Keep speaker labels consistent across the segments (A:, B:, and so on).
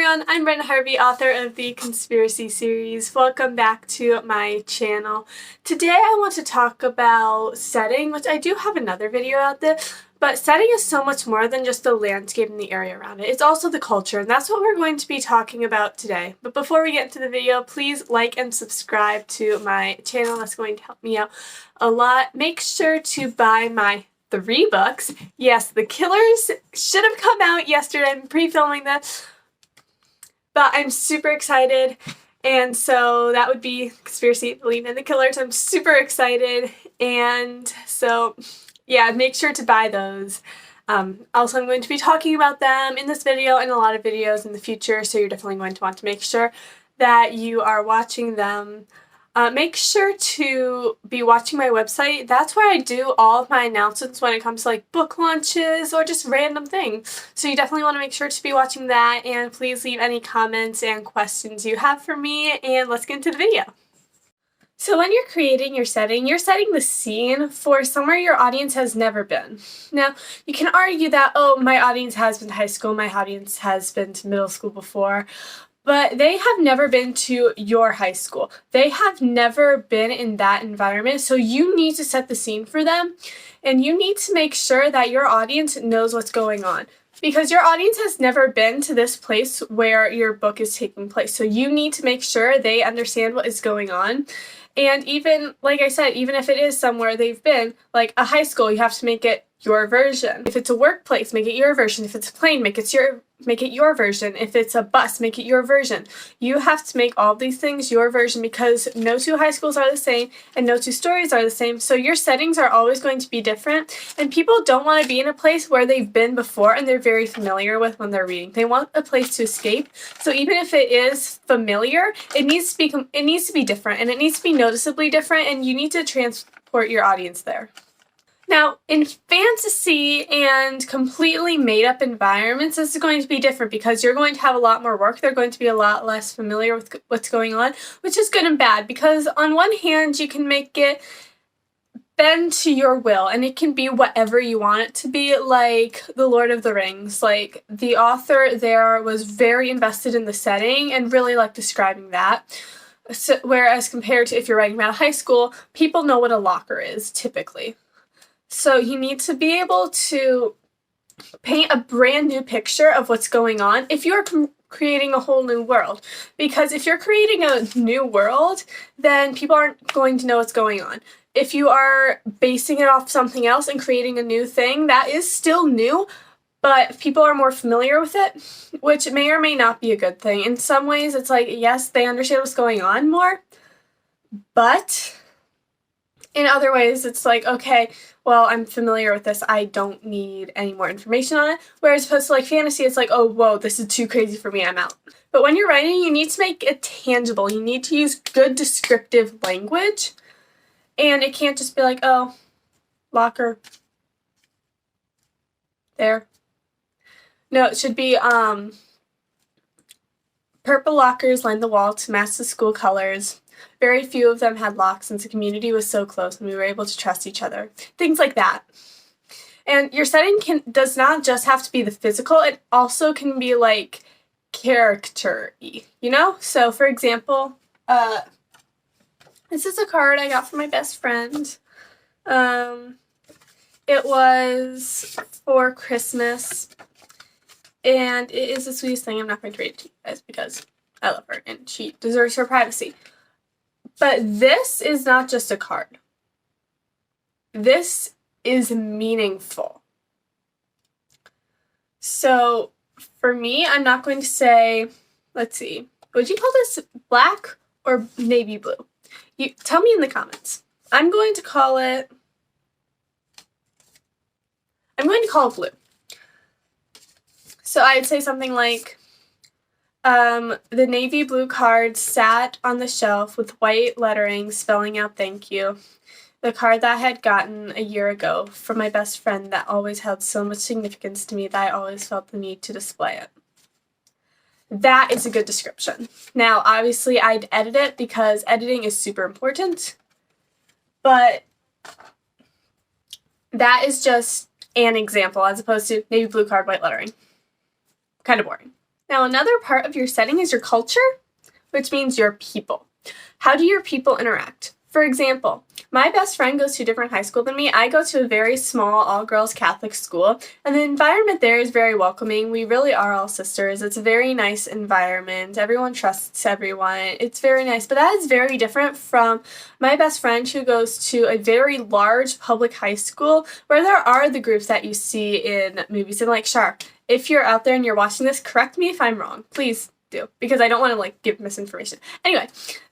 A: everyone, I'm Brenda Harvey, author of the Conspiracy series. Welcome back to my channel. Today I want to talk about setting, which I do have another video out there, but setting is so much more than just the landscape and the area around it. It's also the culture, and that's what we're going to be talking about today. But before we get into the video, please like and subscribe to my channel. That's going to help me out a lot. Make sure to buy my 3 books. Yes, The Killers should have come out yesterday. I'm pre-filming this, but I'm super excited. And so that would be Conspiracy, Believe in the Killers. I'm super excited. And so, yeah, make sure to buy those. Also, I'm going to be talking about them in this video and a lot of videos in the future, so you're definitely going to want to make sure that you are watching them. Make sure to be watching my website. That's where I do all of my announcements when it comes to like book launches or just random things. So you definitely want to make sure to be watching that, and please leave any comments and questions you have for me, and let's get into the video. So when you're creating your setting, you're setting the scene for somewhere your audience has never been. Now, you can argue that, oh, my audience has been to high school, my audience has been to middle school before, but they have never been to your high school. They have never been in that environment, so you need to set the scene for them, and you need to make sure that your audience knows what's going on, because your audience has never been to this place where your book is taking place, so you need to make sure they understand what is going on. And even, like I said, even if it is somewhere they've been, like a high school, you have to make it your version. If it's a workplace, make it your version. If it's a plane, make it your version. If it's a bus, make it your version. You have to make all these things your version, because no two high schools are the same and no two stories are the same. So your settings are always going to be different, and people don't want to be in a place where they've been before and they're very familiar with when they're reading. They want a place to escape. So even if it is familiar, it needs to be different, and it needs to be noticeably different, and you need to transport your audience there. Now, in fantasy and completely made-up environments, this is going to be different because you're going to have a lot more work. They're going to be a lot less familiar with what's going on, which is good and bad, because on one hand, you can make it bend to your will, and it can be whatever you want it to be, like The Lord of the Rings. Like, the author there was very invested in the setting and really liked describing that. So, whereas compared to if you're writing about a high school, people know what a locker is, typically. So you need to be able to paint a brand new picture of what's going on if you're creating a whole new world. Because if you're creating a new world, then people aren't going to know what's going on. If you are basing it off something else and creating a new thing, that is still new, but people are more familiar with it, which may or may not be a good thing. In some ways, it's like, yes, they understand what's going on more, but in other ways, it's like, okay, well, I'm familiar with this, I don't need any more information on it. Whereas opposed to like fantasy, it's like, oh, whoa, this is too crazy for me, I'm out. But when you're writing, you need to make it tangible. You need to use good descriptive language. And it can't just be like, oh, locker, there. No, it should be, purple lockers lined the wall to match the school colors. Very few of them had locks since the community was so close and we were able to trust each other. Things like that. And your setting does not just have to be the physical, it also can be like character-y, you know? So for example, this is a card I got from my best friend. It was for Christmas, and it is the sweetest thing. I'm not going to read it to you guys because I love her and she deserves her privacy. But this is not just a card. This is meaningful. So for me, I'm not going to say, let's see, would you call this black or navy blue? You tell me in the comments. I'm going to call it blue. So I'd say something like, the navy blue card sat on the shelf with white lettering spelling out thank you. The card that I had gotten a year ago from my best friend that always held so much significance to me that I always felt the need to display it. That is a good description. Now, obviously, I'd edit it because editing is super important, but that is just an example as opposed to navy blue card, white lettering. Kind of boring. Now, another part of your setting is your culture, which means your people. How do your people interact? For example, my best friend goes to a different high school than me. I go to a very small all-girls Catholic school, and the environment there is very welcoming. We really are all sisters. It's a very nice environment. Everyone trusts everyone. It's very nice, but that is very different from my best friend who goes to a very large public high school where there are the groups that you see in movies. And like, Shar, if you're out there and you're watching this, correct me if I'm wrong. Please do, because I don't want to like give misinformation. Anyway,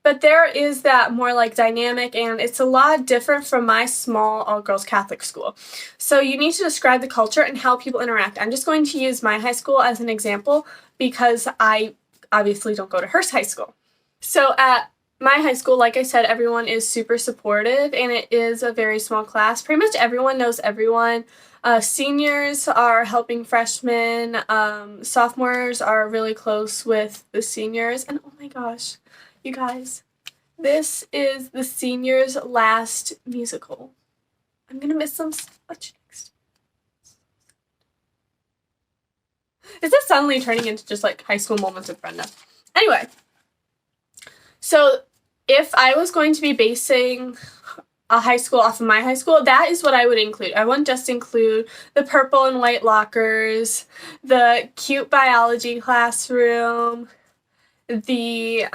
A: but there is that more like dynamic, and it's a lot different from my small all-girls Catholic school. So you need to describe the culture and how people interact. I'm just going to use my high school as an example because I obviously don't go to her high school. So at my high school, like I said, everyone is super supportive, and it is a very small class. Pretty much everyone knows everyone. Seniors are helping freshmen. Sophomores are really close with the seniors. And oh my gosh, you guys, this is the seniors' last musical. I'm gonna miss them so much next. Is this suddenly turning into just like high school moments with Brenda? Anyway, so if I was going to be basing a high school off of my high school, that is what I would include. I wouldn't just include the purple and white lockers, the cute biology classroom, the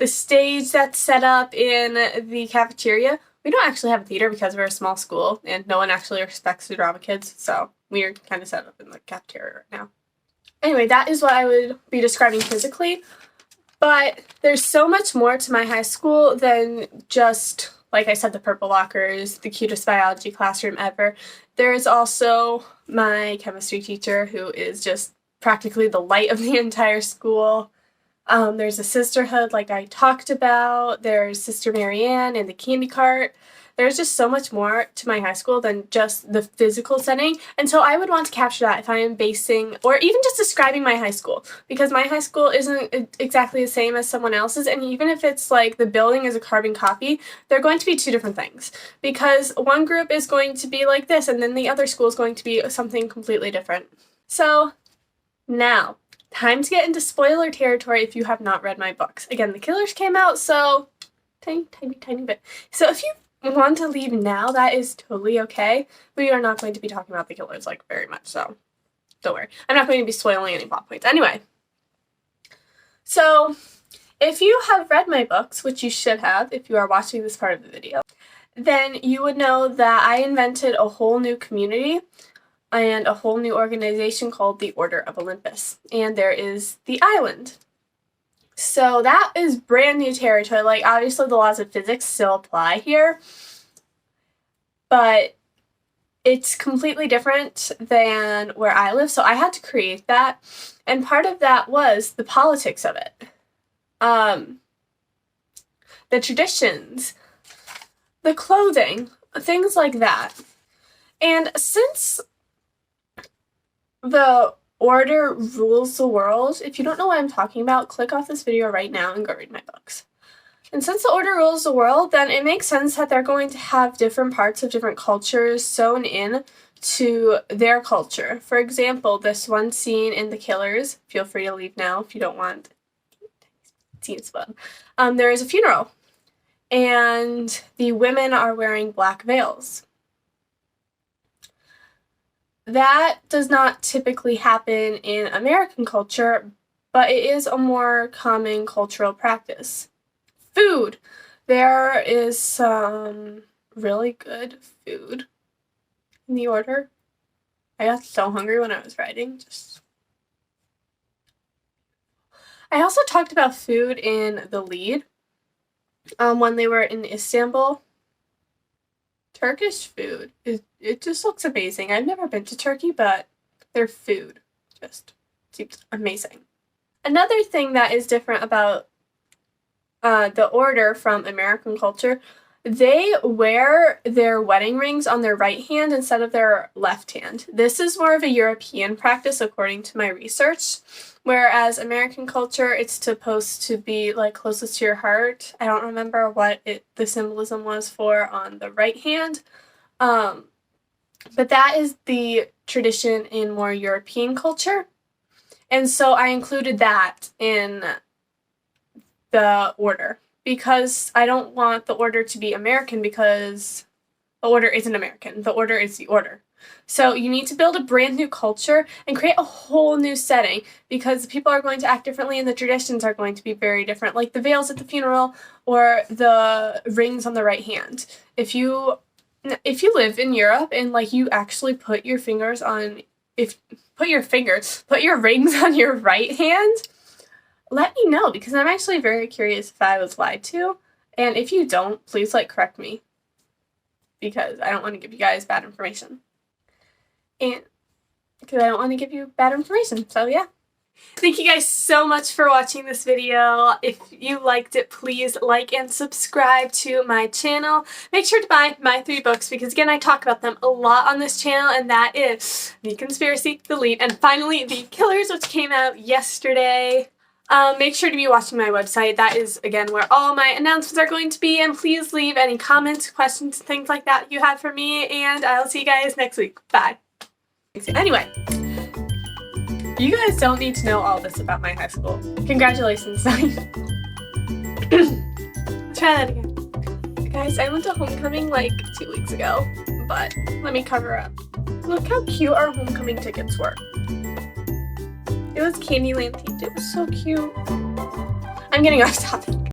A: stage that's set up in the cafeteria. We don't actually have a theater because we're a small school and no one actually respects the drama kids, so we're kind of set up in the cafeteria right now. Anyway, that is what I would be describing physically. But there's so much more to my high school than just, like I said, the purple lockers, the cutest biology classroom ever. There is also my chemistry teacher, who is just practically the light of the entire school. There's a sisterhood like I talked about. There's Sister Marianne and the candy cart. There's just so much more to my high school than just the physical setting, and so I would want to capture that if I am basing or even just describing my high school, because my high school isn't exactly the same as someone else's, and even if it's like the building is a carbon copy, they're going to be two different things, because one group is going to be like this and then the other school is going to be something completely different. So now, time to get into spoiler territory if you have not read my books. Again, The Killers came out, so tiny bit. So if you want to leave now, that is totally okay. We are not going to be talking about The Killers like very much, so don't worry. I'm not going to be spoiling any plot points. Anyway, so if you have read my books, which you should have if you are watching this part of the video, then you would know that I invented a whole new community and a whole new organization called the Order of Olympus. And there is the island. So that is brand new territory. Like, obviously the laws of physics still apply here, but it's completely different than where I live. So I had to create that, and part of that was the politics of it. The traditions, the clothing, things like that. And since the Order rules the world, if you don't know what I'm talking about, click off this video right now and go read my books. And since the Order rules the world, then it makes sense that they're going to have different parts of different cultures sewn in to their culture. For example, this one scene in The Killers, feel free to leave now if you don't want scenes fun. There is a funeral, and the women are wearing black veils. That does not typically happen in American culture, but it is a more common cultural practice. Food. There is some really good food in the Order. I got so hungry when I was writing. I also talked about food in the lead when they were in Istanbul. Turkish food, it just looks amazing. I've never been to Turkey, but their food just seems amazing. Another thing that is different about the Order from American culture, they wear their wedding rings on their right hand instead of their left hand. This is more of a European practice according to my research, whereas American culture, it's supposed to be like closest to your heart. I don't remember what the symbolism was for on the right hand, but that is the tradition in more European culture. And so I included that in the order because I don't want the order to be American because the order isn't American. The order is the order. So you need to build a brand new culture and create a whole new setting because people are going to act differently and the traditions are going to be very different, like the veils at the funeral or the rings on the right hand. If you live in Europe and like you actually put your rings on your right hand, let me know because I'm actually very curious if I was lied to. And if you don't, please like correct me because I don't want to give you guys bad information. And because I don't want to give you bad information. So yeah. Thank you guys so much for watching this video. If you liked it, please like and subscribe to my channel. Make sure to buy my 3 books because again, I talk about them a lot on this channel, and that is The Conspiracy, The Lead, and finally The Killers, which came out yesterday. Make sure to be watching my website. That is, again, where all my announcements are going to be. And please leave any comments, questions, things like that you have for me. And I'll see you guys next week. Bye. Anyway, you guys don't need to know all this about my high school. Congratulations. Try that again. Guys, I went to homecoming like 2 weeks ago. But let me cover up. Look how cute our homecoming tickets were. It was Candyland themed. It was so cute. I'm getting off topic.